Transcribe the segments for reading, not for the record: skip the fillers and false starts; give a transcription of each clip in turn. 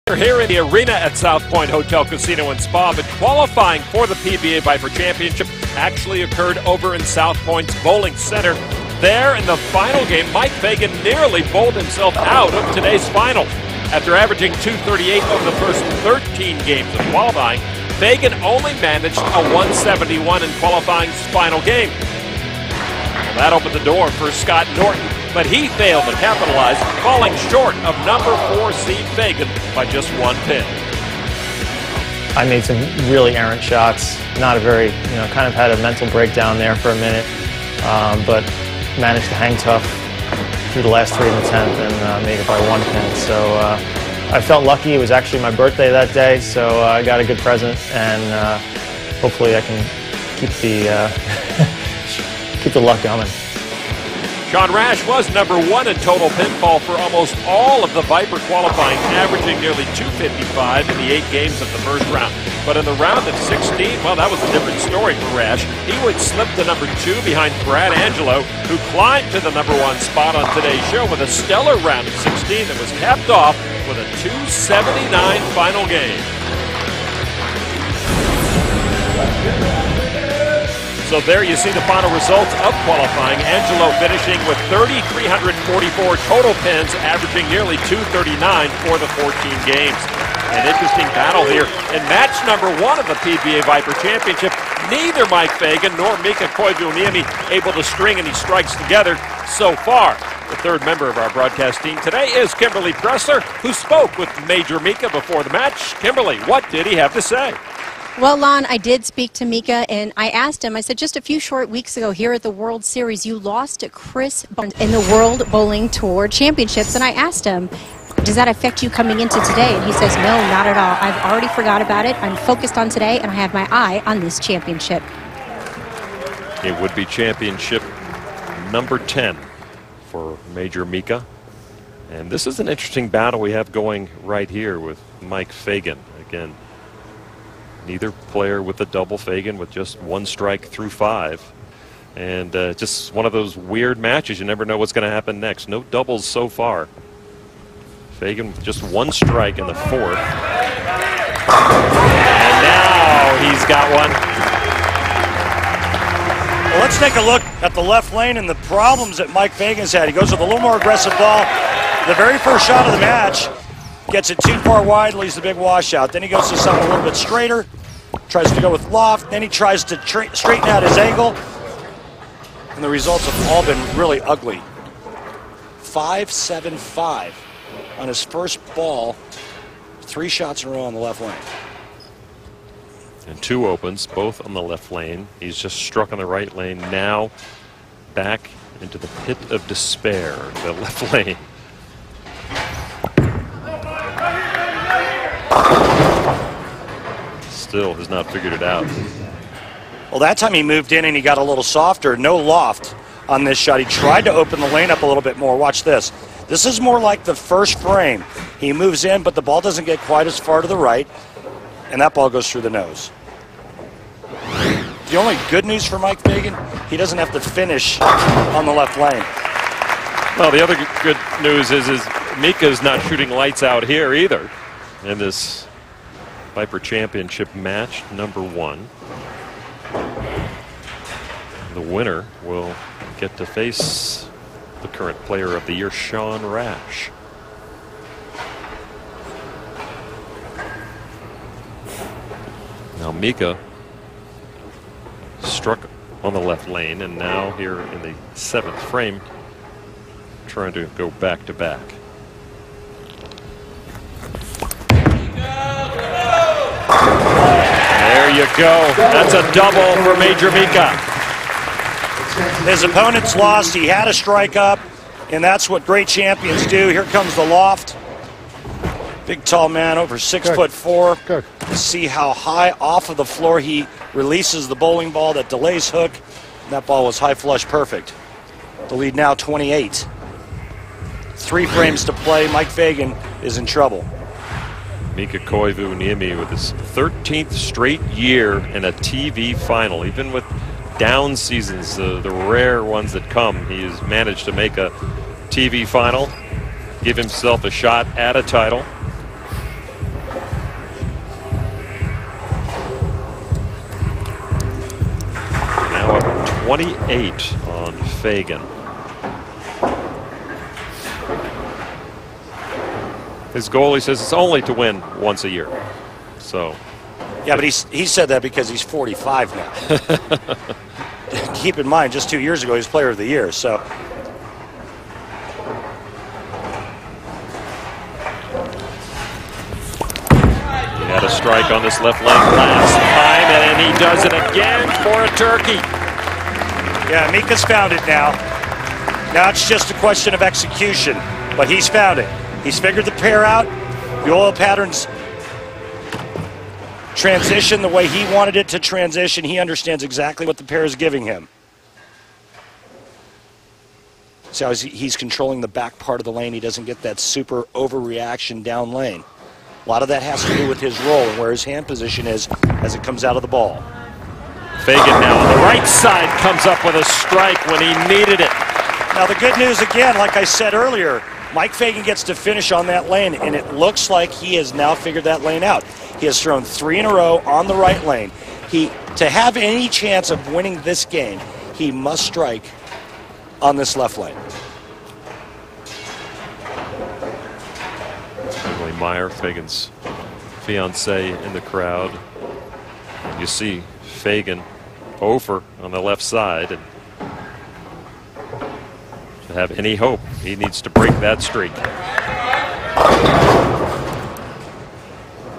We're here in the arena at South Point Hotel, Casino and Spa, but qualifying for the PBA Viper Championship actually occurred over in South Point's Bowling Center. There in the final game, Mike Fagan nearly bowled himself out of today's final. After averaging 238 over the first 13 games of qualifying, Fagan only managed a 171 in qualifying's final game. Well, that opened the door for Scott Norton, but he failed to capitalize, falling short of number 4 seed Fagan by just 1 pin. I made some really errant shots, not a very, kind of had a mental breakdown there for a minute, but managed to hang tough through the last 3 in the 10th and made it by 1 pin. So I felt lucky. It was actually my birthday that day, so I got a good present, and hopefully I can keep the keep the luck going. Sean Rash was number 1 in total pinfall for almost all of the Viper qualifying, averaging nearly 255 in the 8 games of the first round. But in the round of 16, well, that was a different story for Rash. He would slip to number 2 behind Brad Angelo, who climbed to the number 1 spot on today's show with a stellar round of 16 that was capped off with a 279 final game. So there you see the final results of qualifying. Angelo finishing with 3,344 total pins, averaging nearly 239 for the 14 games. An interesting battle here. In match number 1 of the PBA Viper Championship, neither Mike Fagan nor Mika Koivuniemi able to string any strikes together so far. The third member of our broadcast team today is Kimberly Pressler, who spoke with Major Mika before the match. Kimberly, what did he have to say? Well, Lon, I did speak to Mika, and I asked him, I said, just a few short weeks ago here at the World Series, you lost to Chris in the World Bowling Tour Championships, and I asked him, does that affect you coming into today? And he says, no, not at all. I've already forgot about it. I'm focused on today, and I have my eye on this championship. It would be championship number 10 for Major Mika. And this is an interesting battle we have going right here with Mike Fagan. Again, neither player with a double Fagan with just 1 strike through 5. And just one of those weird matches. You never know what's going to happen next. No doubles so far. Fagan with just 1 strike in the 4th. And now he's got one. Well, let's take a look at the left lane and the problems that Mike Fagan's had. He goes with a little more aggressive ball. The very first shot of the match, gets it too far wide, leaves the big washout. Then he goes to something a little bit straighter, tries to go with loft, then he tries to straighten out his angle, and the results have all been really ugly. 5-7-5 on his first ball, 3 shots in a row on the left lane. And 2 opens, both on the left lane. He's just struck on the right lane, now back into the pit of despair, the left lane. Still has not figured it out. Well, that time he moved in and he got a little softer. No loft on this shot. He tried to open the lane up a little bit more. Watch this. This is more like the first frame. He moves in, but the ball doesn't get quite as far to the right, and that ball goes through the nose. The only good news for Mike Fagan, he doesn't have to finish on the left lane. Well, the other good news is Mika's not shooting lights out here either in this Viper Championship match number 1. The winner will get to face the current player of the year, Sean Rash. Now Mika struck on the left lane, and now here in the 7th frame, trying to go back to back. There you go. That's a double for Major Mika. His opponent's lost. He had a strike up, and that's what great champions do. Here comes the loft. Big, tall man, over 6'4". Good. See how high off of the floor he releases the bowling ball, that delays hook. That ball was high flush perfect. The lead now 28. 3 frames to play. Mike Fagan is in trouble. Mika Koivuniemi with his 13th straight year in a TV final. Even with down seasons, the rare ones that come, he has managed to make a TV final, give himself a shot at a title. 28 on Fagan. His goal, he says, is only to win once a year. So, yeah, but he said that because he's 45 now. Keep in mind, just 2 years ago, he was Player of the Year. So, he had a strike on this left leg last time, and he does it again for a turkey. Yeah, Mika's found it now. Now it's just a question of execution, but he's found it. He's figured the pair out. The oil patterns transition the way he wanted it to transition. He understands exactly what the pair is giving him. See how he's controlling the back part of the lane. He doesn't get that super overreaction down lane. A lot of that has to do with his role and where his hand position is as it comes out of the ball. Fagan now on the right side comes up with a strike when he needed it. Now the good news again, like I said earlier, Mike Fagan gets to finish on that lane, and it looks like he has now figured that lane out. He has thrown 3 in a row on the right lane. To have any chance of winning this game, he must strike on this left lane. Emily Meyer, Fagan's fiance, in the crowd. And you see Fagan over on the left side, and to have any hope, he needs to break that streak.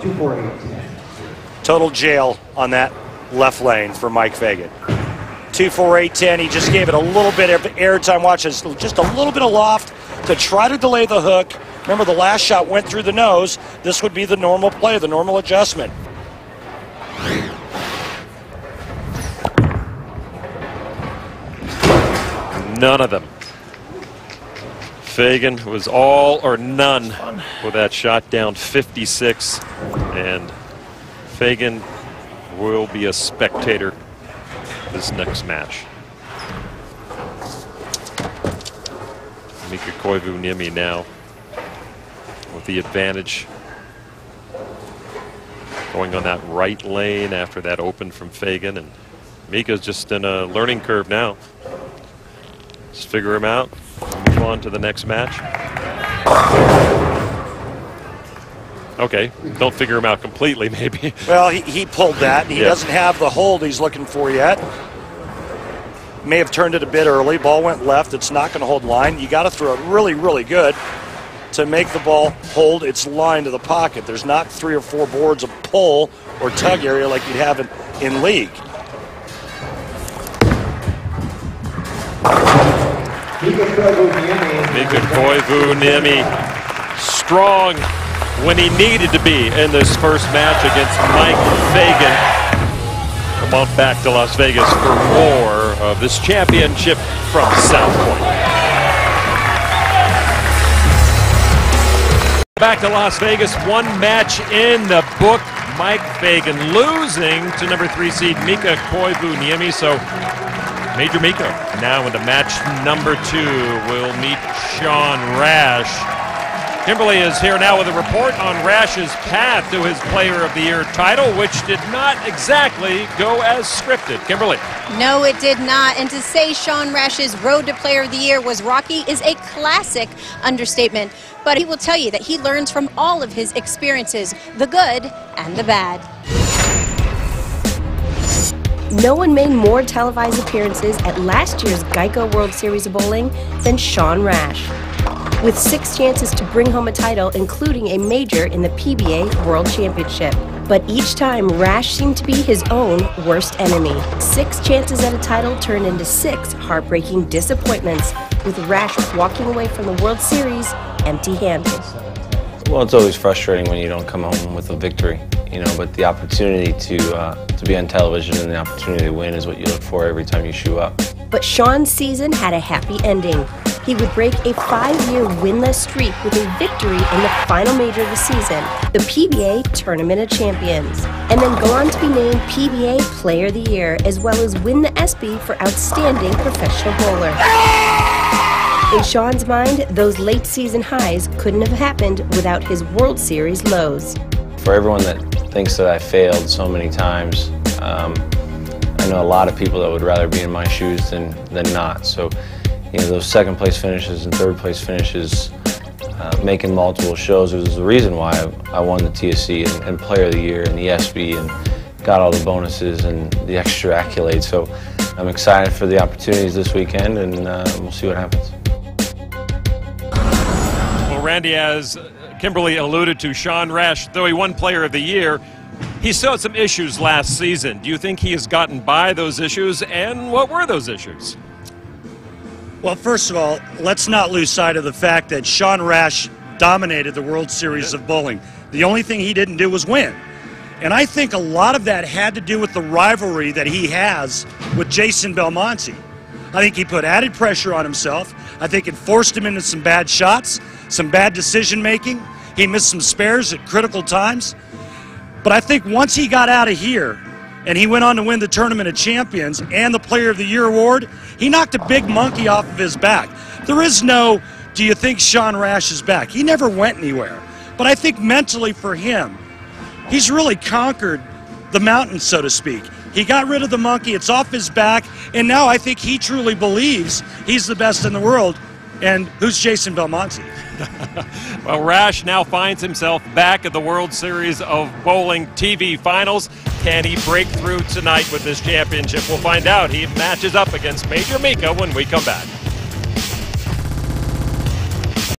2-4-8-10. Total jail on that left lane for Mike Fagan. 2-4-8-10. He just gave it a little bit of airtime. Watch this, just a little bit of loft to try to delay the hook. Remember, the last shot went through the nose. This would be the normal play, the normal adjustment. None of them. Fagan was all or none with that shot, down 56, and Fagan will be a spectator this next match. Mika Koivu-Niemi now with the advantage, going on that right lane after that open from Fagan, and Mika's just in a learning curve now. Just figure him out, move on to the next match. Okay, don't figure him out completely, maybe. Well, he pulled that. He doesn't have the hold he's looking for yet. May have turned it a bit early. Ball went left. It's not going to hold line. You got to throw it really, really good to make the ball hold its line to the pocket. There's not 3 or 4 boards of pull or tug area like you'd have in league. Mika Koivu-Niemi strong when he needed to be in this first match against Mike Fagan. Come on back to Las Vegas for more of this championship from South Point. Back to Las Vegas, 1 match in the book. Mike Fagan losing to number 3 seed Mika Koivu-Niemi. So Major Mika now into match number 2 will meet Sean Rash. Kimberly is here now with a report on Rash's path to his Player of the Year title, which did not exactly go as scripted. Kimberly. No, it did not. And to say Sean Rash's road to Player of the Year was rocky is a classic understatement. But he will tell you that he learns from all of his experiences, the good and the bad. No one made more televised appearances at last year's Geico World Series of Bowling than Sean Rash, with 6 chances to bring home a title, including a major in the PBA World Championship. But each time, Rash seemed to be his own worst enemy. 6 chances at a title turned into 6 heartbreaking disappointments, with Rash walking away from the World Series empty-handed. Well, it's always frustrating when you don't come home with a victory, you know, but the opportunity to be on television and the opportunity to win is what you look for every time you shoe up. But Sean's season had a happy ending. He would break a 5-year winless streak with a victory in the final major of the season, the PBA Tournament of Champions, and then go on to be named PBA Player of the Year, as well as win the ESPY for Outstanding Professional Bowler. In Sean's mind, those late season highs couldn't have happened without his World Series lows. For everyone that thinks that I failed so many times, I know a lot of people that would rather be in my shoes than not. So, those second place finishes and third place finishes, making multiple shows, was the reason why I won the TSC and Player of the Year and the ESPY and got all the bonuses and the extra accolades. So I'm excited for the opportunities this weekend, and we'll see what happens. Well, Randy, as Kimberly alluded to, Sean Rash, though he won Player of the Year, he still had some issues last season. Do you think he has gotten by those issues, and what were those issues? Well, first of all, let's not lose sight of the fact that Sean Rash dominated the World Series of Bowling. The only thing he didn't do was win. And I think a lot of that had to do with the rivalry that he has with Jason Belmonte. I think he put added pressure on himself. I think it forced him into some bad shots, some bad decision making. He missed some spares at critical times. But I think once he got out of here and he went on to win the Tournament of Champions and the Player of the Year award, he knocked a big monkey off of his back. There is no, do you think Sean Rash is back? He never went anywhere. But I think mentally for him, he's really conquered the mountain, so to speak. He got rid of the monkey, it's off his back, and now I think he truly believes he's the best in the world. And who's Jason Belmonte? Well, Rash now finds himself back at the World Series of Bowling TV Finals. Can he break through tonight with this championship? We'll find out. He matches up against Major Mika when we come back.